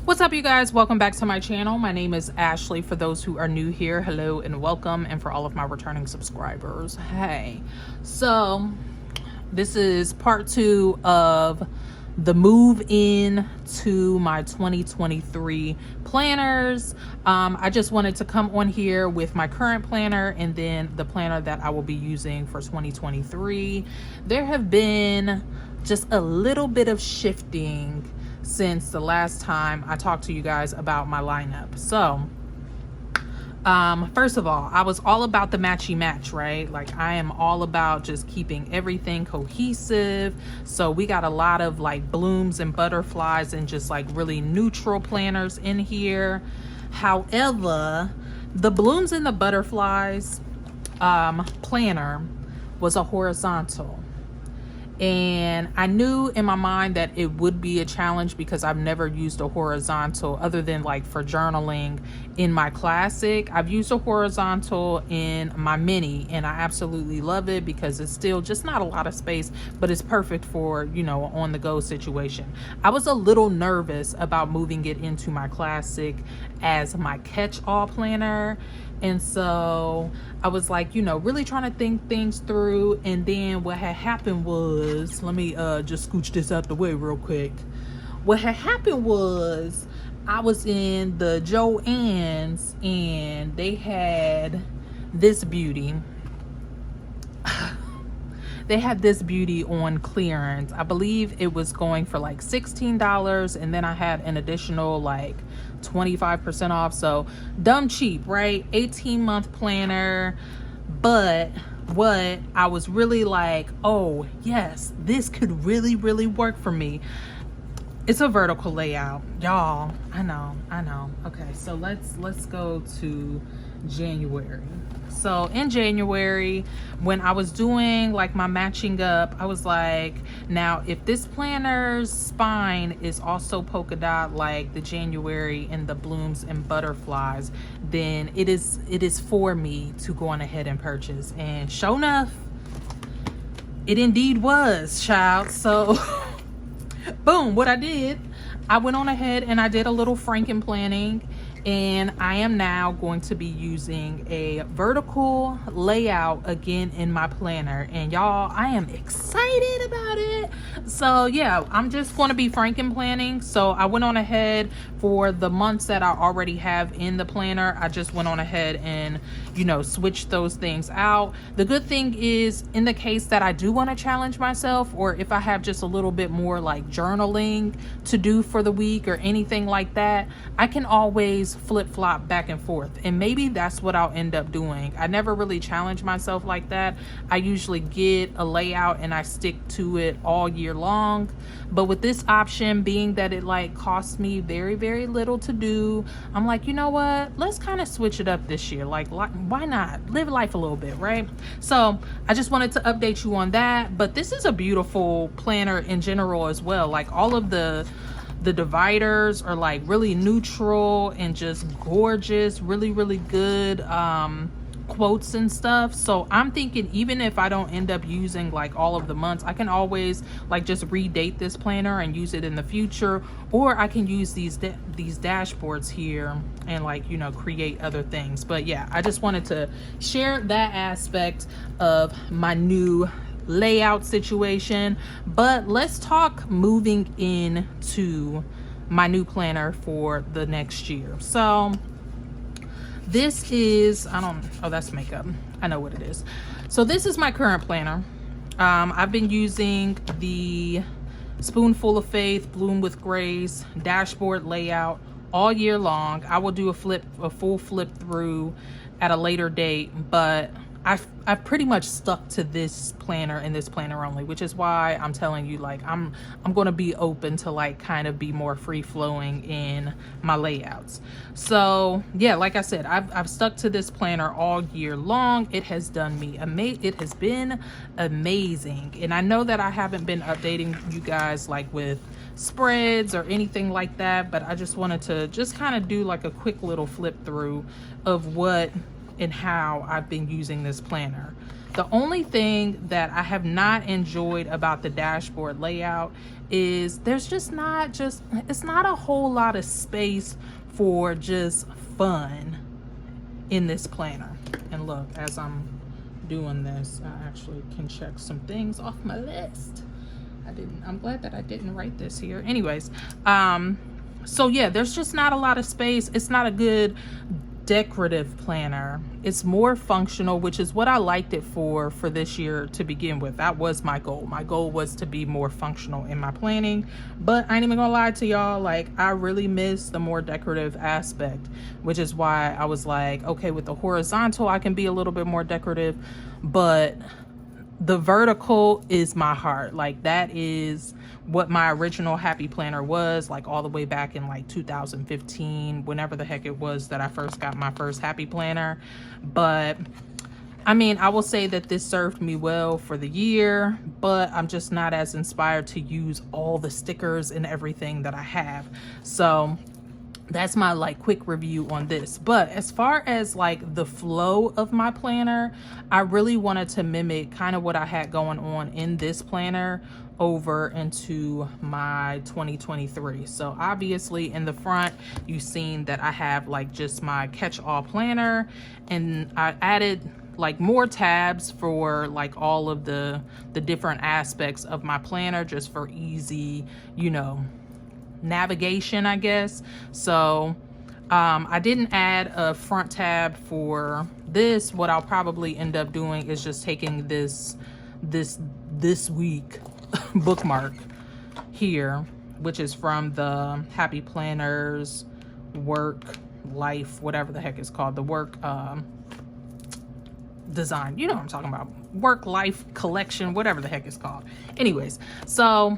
What's up, you guys? Welcome back to my channel. My name is Ashley. For those who are new here, hello and welcome. And for all of my returning subscribers, hey. So this is part 2 of the move in to my 2023 planners. I just wanted to come on here with my current planner and then the planner that I will be using for 2023. There have been just a little bit of shifting since the last time I talked to you guys about my lineup. So first of all, I was all about the matchy match, right? Like, I am all about just keeping everything cohesive. So we got a lot of like blooms and butterflies and just like really neutral planners in here. However, the blooms and the butterflies planner was a horizontal. And I knew in my mind that it would be a challenge because I've never used a horizontal other than like for journaling in my classic. I've used a horizontal in my mini and I absolutely love it because it's still just not a lot of space, but it's perfect for, you know, on the go situation. I was a little nervous about moving it into my classic as my catch-all planner. And so I was like, you know, really trying to think things through. And then what had happened was, let me just scooch this out the way real quick. What had happened was I was in the Joann's and they had this beauty. They had this beauty on clearance. I believe it was going for like $16, and then I had an additional like 25% off. So dumb cheap, right? 18-month planner. But what I was really like, oh yes, this could really work for me. It's a vertical layout, y'all. I know. Okay, so let's go to January. So in January, when I was doing like my matching up, I was like, now if this planner's spine is also polka dot like the January and the blooms and butterflies, then it is for me to go on ahead and purchase. And sure enough, it indeed was, child. So boom, what I did, I went on ahead and I did a little Frankenplanning, and I am now going to be using a vertical layout again in my planner. And y'all, I am excited about it. So yeah, I'm just going to be Frankenplanning. So I went on ahead for the months that I already have in the planner. I just went on ahead and, you know, switched those things out. The good thing is, in the case that I do want to challenge myself, or if I have just a little bit more like journaling to do for the week or anything like that, I can always flip-flop back and forth. And maybe that's what I'll end up doing. I never really challenge myself like that. I usually get a layout and I stick to it all year long. But with this option, being that it like costs me very little to do, I'm like, you know what, let's kind of switch it up this year. Like, why not live life a little bit, right? So I just wanted to update you on that. But this is a beautiful planner in general as well. Like, all of the dividers are like really neutral and just gorgeous, really good quotes and stuff. So I'm thinking, even if I don't end up using like all of the months, I can always like just redate this planner and use it in the future, or I can use these dashboards here and like, you know, create other things. But yeah, I just wanted to share that aspect of my new layout situation. But let's talk moving into my new planner for the next year. So this is, oh, that's makeup. I know what it is. So this is my current planner. I've been using the Spoonful of Faith Bloom with Grace dashboard layout all year long. I will do a full flip through at a later date, but I've pretty much stuck to this planner and this planner only, which is why I'm telling you, like, I'm going to be open to like kind of be more free flowing in my layouts. So yeah, like I said, I've stuck to this planner all year long. It has done me it has been amazing. And I know that I haven't been updating you guys like with spreads or anything like that, but I just wanted to just kind of do like a quick little flip through of what and how I've been using this planner. The only thing that I have not enjoyed about the dashboard layout is there's it's not a whole lot of space for just fun in this planner. And look, as I'm doing this, I actually can check some things off my list. I'm glad that I didn't write this here. Anyways, so yeah, there's just not a lot of space. It's not a good decorative planner. It's more functional, which is what I liked it for this year to begin with. That was my goal. My goal was to be more functional in my planning, but I ain't even gonna lie to y'all, like I really miss the more decorative aspect, which is why I was like, okay, with the horizontal I can be a little bit more decorative, but the vertical is my heart. Like that is what my original happy planner was, like all the way back in like 2015, whenever the heck it was that I first got my first happy planner. But I mean, I will say that this served me well for the year, but I'm just not as inspired to use all the stickers and everything that I have. So that's my like quick review on this. But as far as like the flow of my planner, I really wanted to mimic kind of what I had going on in this planner over into my 2023. So obviously in the front, you've seen that I have like just my catch-all planner, and I added like more tabs for like all of the different aspects of my planner, just for easy, you know, navigation, I guess. So I didn't add a front tab for this. What I'll probably end up doing is just taking this week bookmark here, which is from the Happy Planners work life, whatever the heck it's called, the work design, you know what I'm talking about, work life collection, whatever the heck it's called. Anyways, so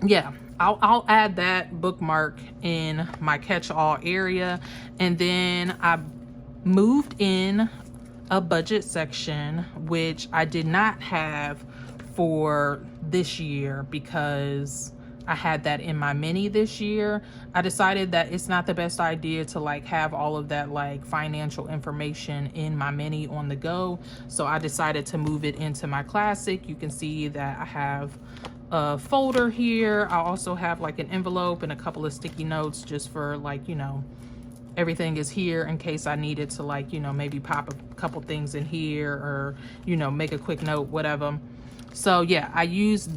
yeah, I'll add that bookmark in my catch-all area. And then I moved in a budget section, which I did not have for this year because I had that in my mini this year. I decided that it's not the best idea to like have all of that like financial information in my mini on the go. So I decided to move it into my classic. You can see that I have a folder here. I also have like an envelope and a couple of sticky notes just for like, you know, everything is here in case I needed to like, you know, maybe pop a couple things in here or, you know, make a quick note, whatever. So yeah, I use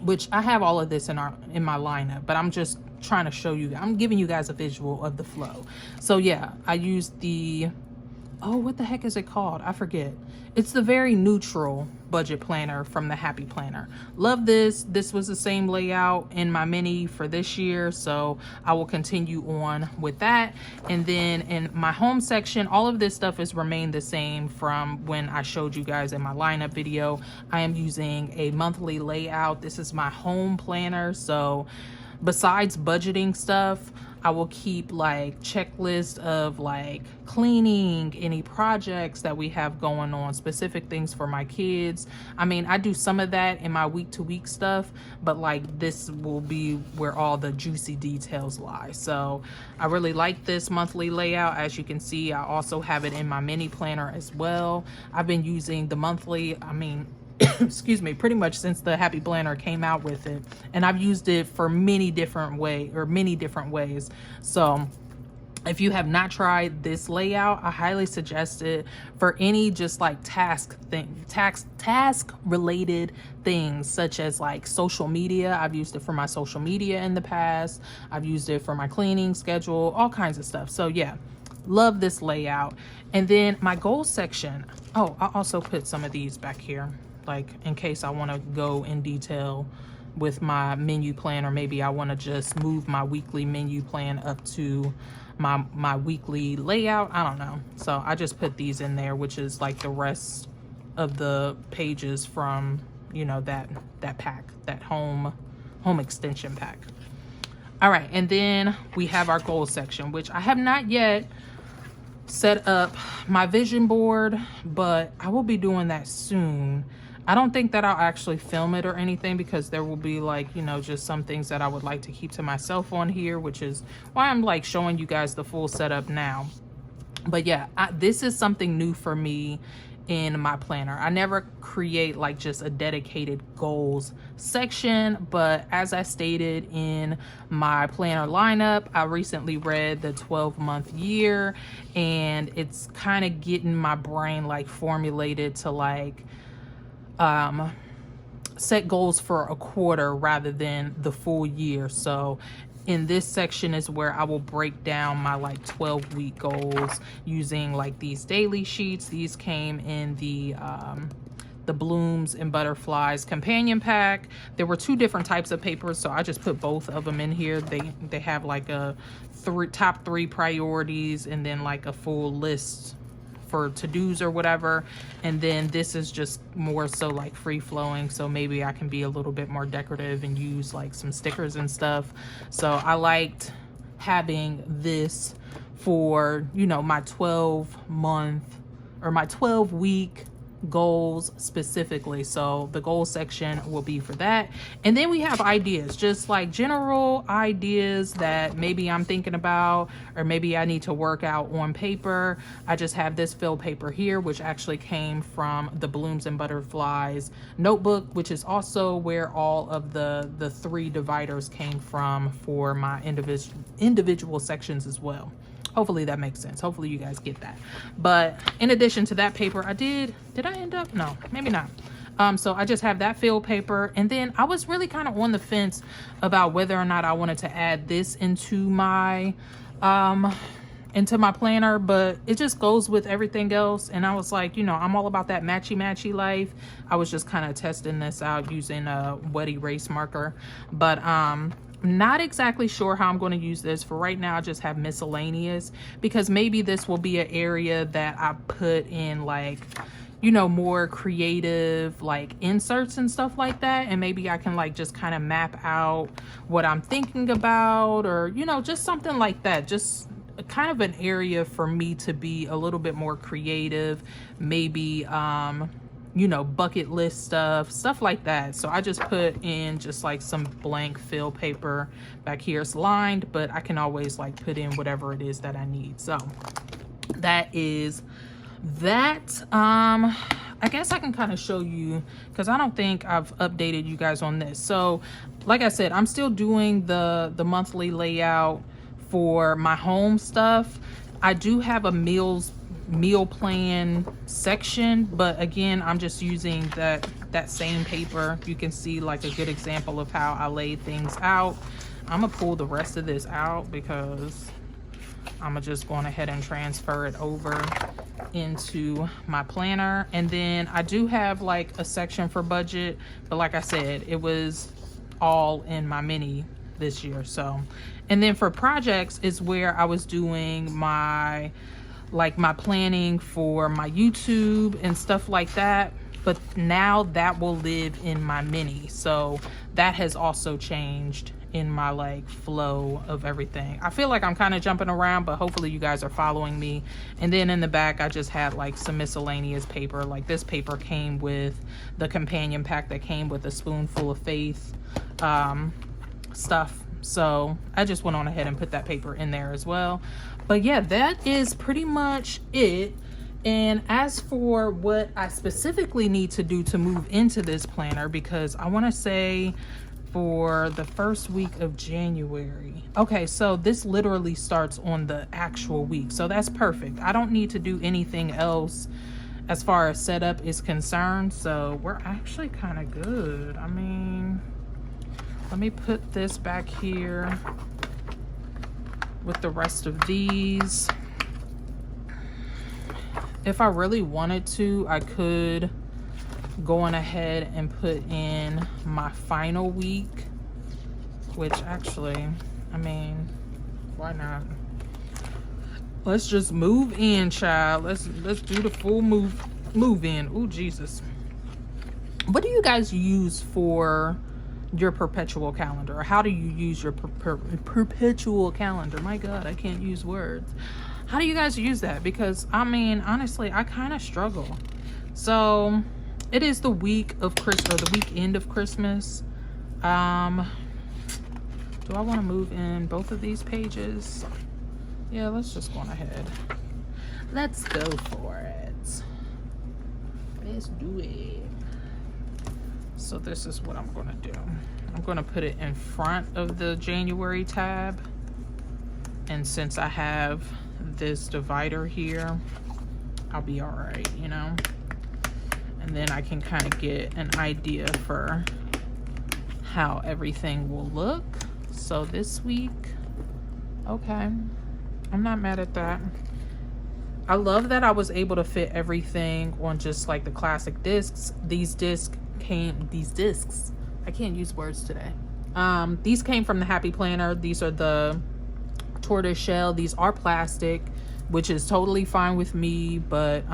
which I have all of this in my lineup, but I'm just trying to show you, I'm giving you guys a visual of the flow. So yeah, I use what the heck is it called? I forget. It's the very neutral budget planner from the Happy Planner. Love this. This was the same layout in my mini for this year, so I will continue on with that. And then in my home section, all of this stuff has remained the same from when I showed you guys in my lineup video. I am using a monthly layout. This is my home planner, so besides budgeting stuff, I will keep like checklist of like cleaning, any projects that we have going on, specific things for my kids. I mean, I do some of that in my week to week stuff, but like this will be where all the juicy details lie. So I really like this monthly layout. As you can see, I also have it in my mini planner as well. I've been using the monthly, excuse me, pretty much since the Happy Planner came out with it, and I've used it for many different ways. So if you have not tried this layout, I highly suggest it for any just like task related things, such as like social media. I've used it for my social media in the past. I've used it for my cleaning schedule, all kinds of stuff. So yeah, love this layout. And then my goals section. Oh, I also put some of these back here, like in case I want to go in detail with my menu plan, or maybe I want to just move my weekly menu plan up to my weekly layout. I don't know. So I just put these in there, which is like the rest of the pages from, you know, that pack, that home extension pack. All right, and then we have our goals section, which I have not yet set up my vision board, but I will be doing that soon. I don't think that I'll actually film it or anything, because there will be like, you know, just some things that I would like to keep to myself on here, which is why I'm like showing you guys the full setup now. But yeah, this is something new for me in my planner. I never create like just a dedicated goals section, but as I stated in my planner lineup, I recently read the 12-month year, and it's kind of getting my brain like formulated to like set goals for a quarter rather than the full year. So in this section is where I will break down my like 12-week goals using like these daily sheets. These came in the Blooms and Butterflies companion pack. There were 2 different types of papers, so I just put both of them in here. They have like a top 3 priorities and then like a full list for to-dos or whatever, and then this is just more so like free flowing, so maybe I can be a little bit more decorative and use like some stickers and stuff. So I liked having this for, you know, my 12-month or my 12-week goals specifically. So the goal section will be for that. And then we have ideas, just like general ideas that maybe I'm thinking about, or maybe I need to work out on paper. I just have this fill paper here, which actually came from the Blooms and Butterflies notebook, which is also where all of the 3 dividers came from for my individual sections as well. Hopefully that makes sense. Hopefully you guys get that. But in addition to that paper, did I end up? No, maybe not. So I just have that filled paper. And then I was really kind of on the fence about whether or not I wanted to add this into my planner, but it just goes with everything else. And I was like, you know, I'm all about that matchy life. I was just kind of testing this out using a wet erase marker, but not exactly sure how I'm going to use this. For right now, I just have miscellaneous, because maybe this will be an area that I put in like, you know, more creative like inserts and stuff like that, and maybe I can like just kind of map out what I'm thinking about, or, you know, just something like that. Just kind of an area for me to be a little bit more creative, maybe you know, bucket list stuff like that. So I just put in just like some blank fill paper back here. It's lined, but I can always like put in whatever it is that I need. So that is that. I guess I can kind of show you, because I don't think I've updated you guys on this. So like I said, I'm still doing the monthly layout for my home stuff. I do have a meal plan section, but again, I'm just using that same paper. You can see like a good example of how I laid things out. I'm gonna pull the rest of this out because I'm just going ahead and transfer it over into my planner. And then I do have like a section for budget, but like I said, it was all in my mini this year. So, and then for projects is where I was doing my planning for my YouTube and stuff like that, but now that will live in my mini. So that has also changed in my like flow of everything. I feel like I'm kind of jumping around, but hopefully you guys are following me. And then in the back, I just had like some miscellaneous paper. Like this paper came with the companion pack that came with a Spoonful of Faith stuff. So I just went on ahead and put that paper in there as well. But yeah, that is pretty much it. And as for what I specifically need to do to move into this planner, because I want to say for the first week of January. Okay, so this literally starts on the actual week. So that's perfect. I don't need to do anything else as far as setup is concerned. So we're actually kind of good. I mean, let me put this back here with the rest of these. If I really wanted to, I could go on ahead and put in my final week, which actually, I mean, why not? Let's just move in, child. Let's do the full move in. Oh, Jesus. What do you guys use for your perpetual calendar? Or how do you use your perpetual calendar? My God, I can't use words. How do you guys use that? Because I mean, honestly, I kind of struggle. So it is the week of Christmas, or the weekend of Christmas. Do I want to move in both of these pages? Yeah, let's just go on ahead. Let's go for it. Let's do it. So this is what I'm gonna do. I'm gonna put it in front of the January tab. And since I have this divider here, I'll be all right, you know? And then I can kind of get an idea for how everything will look. So this week, okay, I'm not mad at that. I love that I was able to fit everything on just like the classic discs. These discs, I can't use words today. These came from the Happy Planner. These are the tortoise shell. These are plastic, which is totally fine with me, but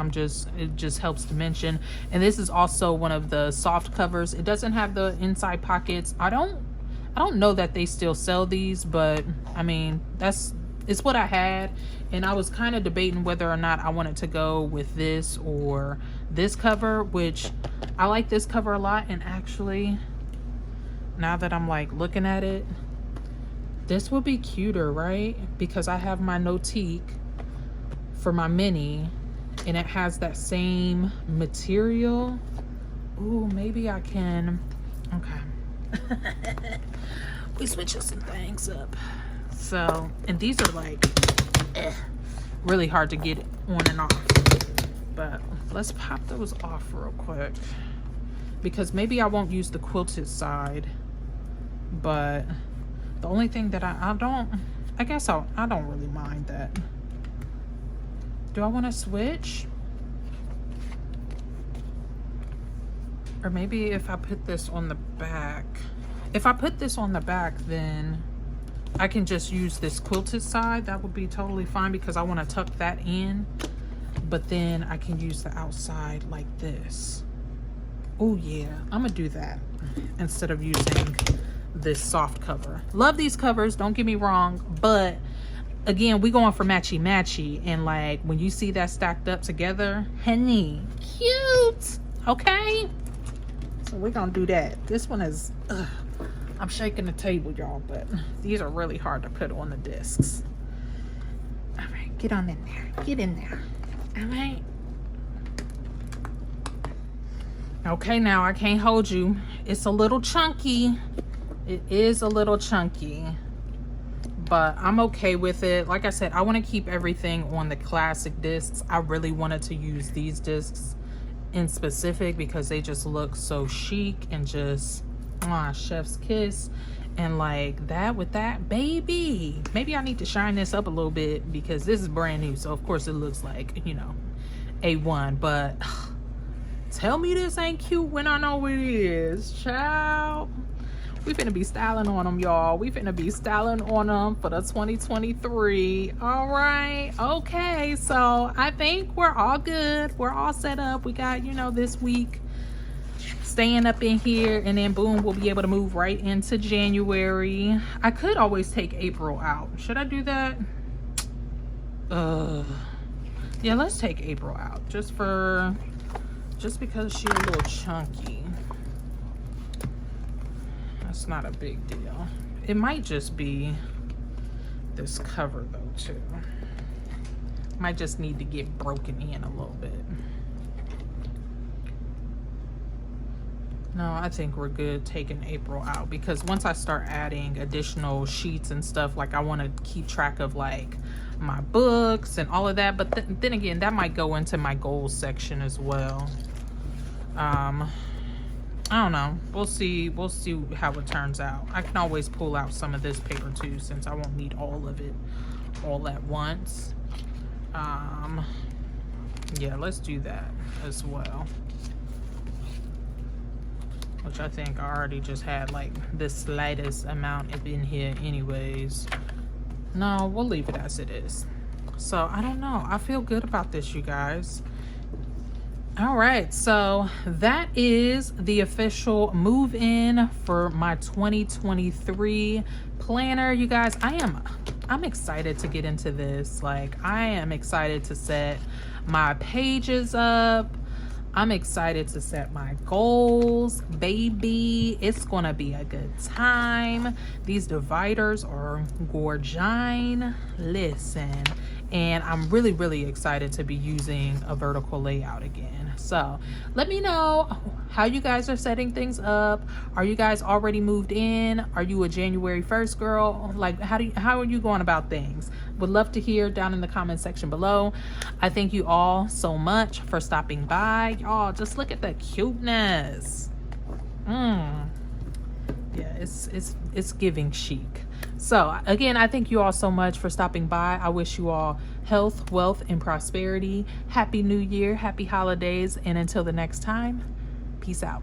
it just helps to mention. And this is also one of the soft covers. It doesn't have the inside pockets. I don't know that they still sell these, but I mean, it's what I had. And I was kind of debating whether or not I wanted to go with this or this cover, which I like this cover a lot. And actually, now that I'm like looking at it, this would be cuter, right? Because I have my Notique for my mini and it has that same material. Ooh, maybe I can, okay. We switching some things up. So, and these are like really hard to get on and off, but let's pop those off real quick because maybe I won't use the quilted side, but the only thing that I don't really mind that. Do I want to switch? Or maybe if I put this on the back. If I put this on the back, then I can just use this quilted side. That would be totally fine because I want to tuck that in. But then I can use the outside like this. Oh yeah, I'm gonna do that instead of using this soft cover. Love these covers, don't get me wrong, but again, we going for matchy matchy, and like when you see that stacked up together, honey, cute. Okay, so we're gonna do that. This one is I'm shaking the table, y'all, but these are really hard to put on the discs. All right, get on in there, get in there. All right, okay, now I can't hold you. It's a little chunky. It is a little chunky, but I'm okay with it. Like I said, I want to keep everything on the classic discs. I really wanted to use these discs in specific because they just look so chic and just chef's kiss. And like that with that, baby, maybe I need to shine this up a little bit because this is brand new, so of course it looks like, you know, A1, but tell me this ain't cute when I know it is, child. We finna be styling on them, y'all. We finna be styling on them for the 2023. All right, okay, so I think we're all good. We're all set up. We got, you know, this week staying up in here, and then boom, we'll be able to move right into January. I could always take April out. Should I do that? Yeah, let's take April out just because she's a little chunky. That's not a big deal. It might just be this cover though too. Might just need to get broken in a little bit. No, I think we're good taking April out because once I start adding additional sheets and stuff, like I want to keep track of like my books and all of that. But then again, that might go into my goals section as well. I don't know. We'll see how it turns out. I can always pull out some of this paper too, since I won't need all of it all at once. Yeah, let's do that as well. Which I think I already just had like the slightest amount in here anyways. No, we'll leave it as it is. So I don't know. I feel good about this, you guys. All right, so that is the official move in for my 2023 planner, you guys. I'm excited to get into this. Like, I am excited to set my pages up. I'm excited to set my goals, baby. It's gonna be a good time. These dividers are gorgine. Listen, and I'm really excited to be using a vertical layout again. So let me know how you guys are setting things up. Are you guys already moved in? Are you a January 1st girl? Like, how are you going about things? Would love to hear down in the comment section below. I thank you all so much for stopping by. Y'all, just look at the cuteness. Yeah, it's giving chic. So again, I thank you all so much for stopping by. I wish you all health, wealth, and prosperity. Happy New Year, happy holidays, and until the next time, peace out.